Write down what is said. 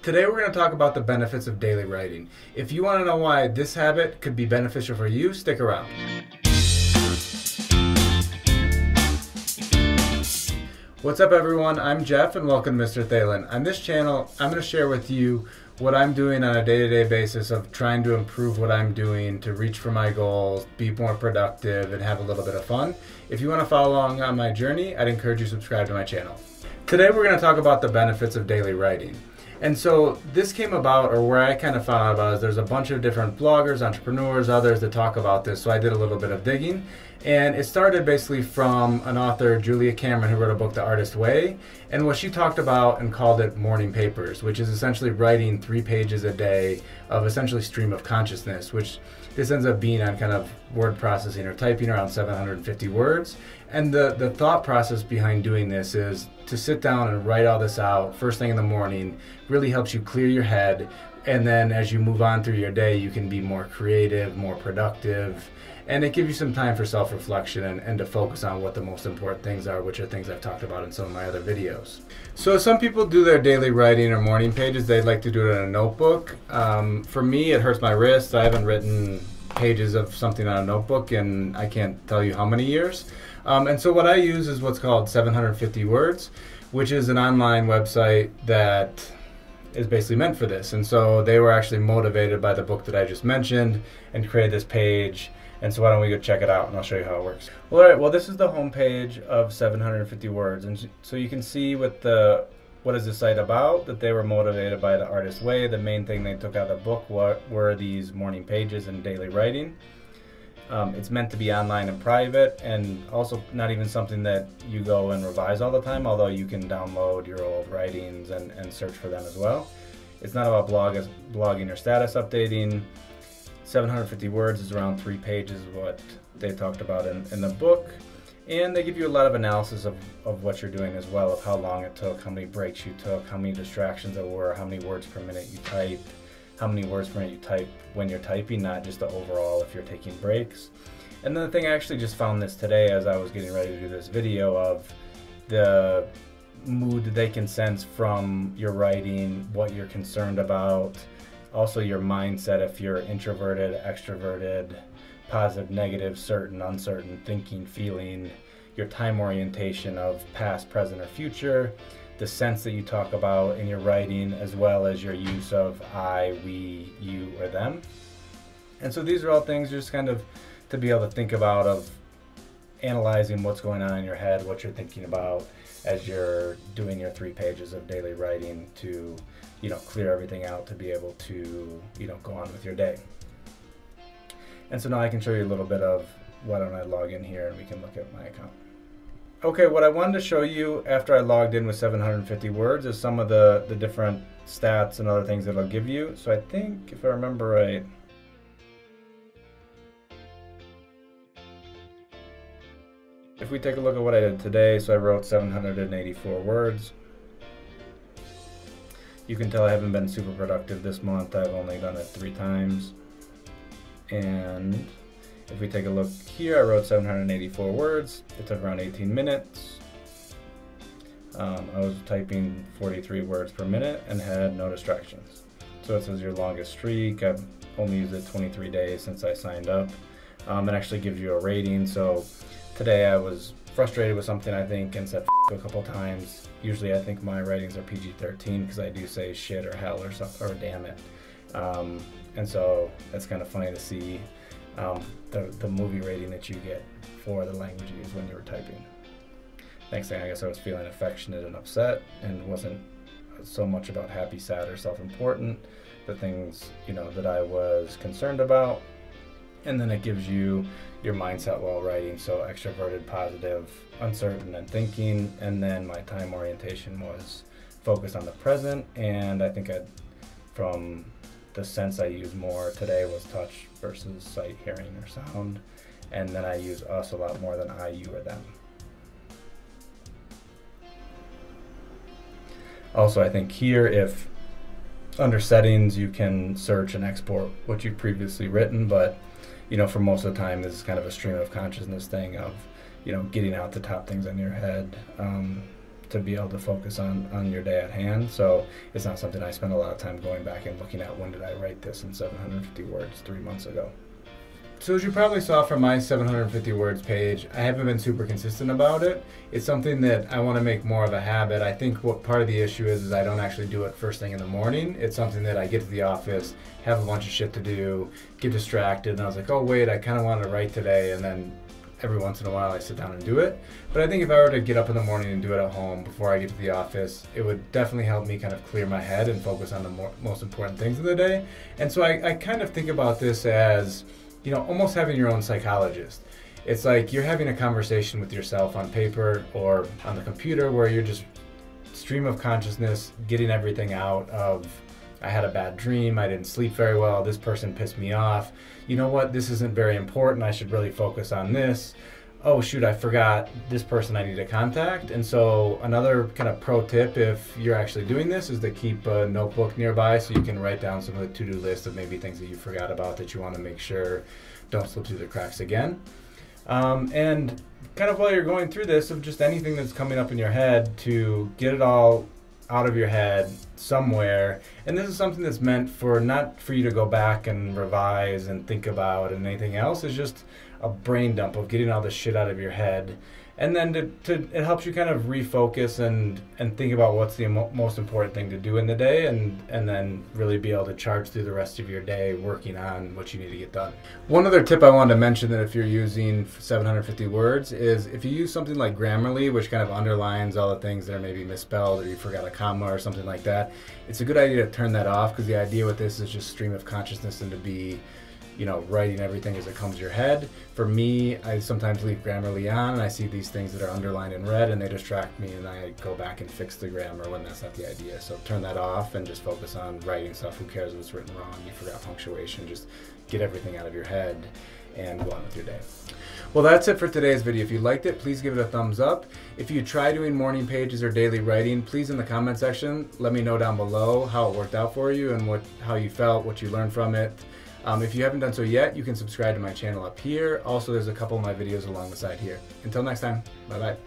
Today we're going to talk about the benefits of daily writing. If you want to know why this habit could be beneficial for you, stick around. What's up everyone, I'm Jeff and welcome to Mr. Thelen. On this channel, I'm going to share with you what I'm doing on a day-to-day basis of trying to improve what I'm doing to reach for my goals, be more productive, and have a little bit of fun. If you want to follow along on my journey, I'd encourage you to subscribe to my channel. Today we're going to talk about the benefits of daily writing. And so this came about, or where I kind of found out about it, is there's a bunch of different bloggers, entrepreneurs, others that talk about this. So I did a little bit of digging. And it started basically from an author, Julia Cameron, who wrote a book, The Artist's Way. And what she talked about and called it morning papers, which is essentially writing 3 pages a day of essentially stream of consciousness, which this ends up being on kind of word processing or typing around 750 words. And the thought process behind doing this is to sit down and write all this out first thing in the morning. Really helps you clear your head, and then as you move on through your day you can be more creative, more productive, and it gives you some time for self-reflection and to focus on what the most important things are, which are things I've talked about in some of my other videos. So some people do their daily writing or morning pages. They'd like to do it in a notebook. For me, it hurts my wrist. I haven't written pages of something on a notebook and I can't tell you how many years. And so what I use is what's called 750 Words, which is an online website that is basically meant for this. And so they were actually motivated by the book that I just mentioned and created this page. And so why don't we go check it out and I'll show you how it works. Well, all right, well this is the home page of 750 Words. And so you can see with what is the site about, that they were motivated by The Artist's Way. The main thing they took out of the book were these morning pages and daily writing. It's meant to be online and private, and also not even something that you go and revise all the time, although you can download your old writings and search for them as well. It's not about blogging or status updating. 750 Words is around 3 pages of what they talked about in the book, and they give you a lot of analysis of what you're doing as well, of how long it took, how many breaks you took, how many distractions there were, how many words per minute you typed, how many words per minute you type when you're typing, not just the overall if you're taking breaks. And then the thing, I actually just found this today as I was getting ready to do this video, of the mood that they can sense from your writing, what you're concerned about, also your mindset, if you're introverted, extroverted, positive, negative, certain, uncertain, thinking, feeling, your time orientation of past, present, or future, the sense that you talk about in your writing, as well as your use of I, we, you, or them. And so these are all things just kind of to be able to think about, of analyzing what's going on in your head, what you're thinking about as you're doing your 3 pages of daily writing to, clear everything out to be able to, go on with your day. And so now I can show you a little bit of, why don't I log in here and we can look at my account. Okay, what I wanted to show you after I logged in with 750 Words is some of the different stats and other things that it'll give you. So I think, if I remember right, if we take a look at what I did today, so I wrote 784 words. You can tell I haven't been super productive this month. I've only done it 3 times. And if we take a look here, I wrote 784 words. It took around 18 minutes. I was typing 43 words per minute and had no distractions. So it says your longest streak. I've only used it 23 days since I signed up. It actually gives you a rating. So today I was frustrated with something, I think, and said a couple times. Usually I think my ratings are PG-13 because I do say shit or hell or something, or damn it. And so that's kind of funny to see the movie rating that you get for the language you use when you were typing. Next thing, I guess I was feeling affectionate and upset, and wasn't so much about happy, sad, or self-important, the things that I was concerned about. And then it gives you your mindset while writing, so extroverted, positive, uncertain, and thinking. And then my time orientation was focused on the present, and I think from the sense I use more today was touch versus sight, hearing, or sound. And then I use us a lot more than I, you, or them. Also, I think here, if under settings, you can search and export what you've previously written, but for most of the time, this is kind of a stream of consciousness thing of, getting out the top things on your head. to be able to focus on your day at hand. So it's not something I spend a lot of time going back and looking at, when did I write this in 750 words 3 months ago. So as you probably saw from my 750 words page, I haven't been super consistent about it. It's something that I want to make more of a habit. I think what part of the issue is I don't actually do it first thing in the morning. It's something that I get to the office, have a bunch of shit to do, get distracted, and I was like, oh wait, I kind of wanted to write today, and then every once in a while I sit down and do it. But I think if I were to get up in the morning and do it at home before I get to the office, it would definitely help me kind of clear my head and focus on the most important things of the day. And so I kind of think about this as, you know, almost having your own psychologist. It's like you're having a conversation with yourself on paper or on the computer, where you're just stream of consciousness, getting everything out of, I had a bad dream, I didn't sleep very well, this person pissed me off, you know what, this isn't very important, I should really focus on this. Oh shoot, I forgot this person I need to contact. And so another kind of pro tip, if you're actually doing this, is to keep a notebook nearby so you can write down some of the to-do list of maybe things that you forgot about that you want to make sure don't slip through the cracks again. And kind of while you're going through this, of just anything that's coming up in your head, to get it all out of your head somewhere. And this is something that's meant for, not for you to go back and revise and think about and anything else. It's just a brain dump of getting all this shit out of your head. And then it helps you kind of refocus and think about what's the most important thing to do in the day, and then really be able to charge through the rest of your day working on what you need to get done. One other tip I wanted to mention, that if you're using 750 words, is if you use something like Grammarly, which kind of underlines all the things that are maybe misspelled, or you forgot a comma or something like that, it's a good idea to turn that off, because the idea with this is just stream of consciousness and to be, you know, writing everything as it comes to your head. For me, I sometimes leave Grammarly on, and I see these things that are underlined in red, and they distract me, and I go back and fix the grammar when that's not the idea. So turn that off and just focus on writing stuff. Who cares if it's written wrong, you forgot punctuation, just get everything out of your head and go on with your day. Well, that's it for today's video. If you liked it, please give it a thumbs up. If you try doing morning pages or daily writing, please in the comment section let me know down below how it worked out for you and how you felt, what you learned from it. If you haven't done so yet, you can subscribe to my channel up here. Also, there's a couple of my videos along the side here. Until next time, bye-bye.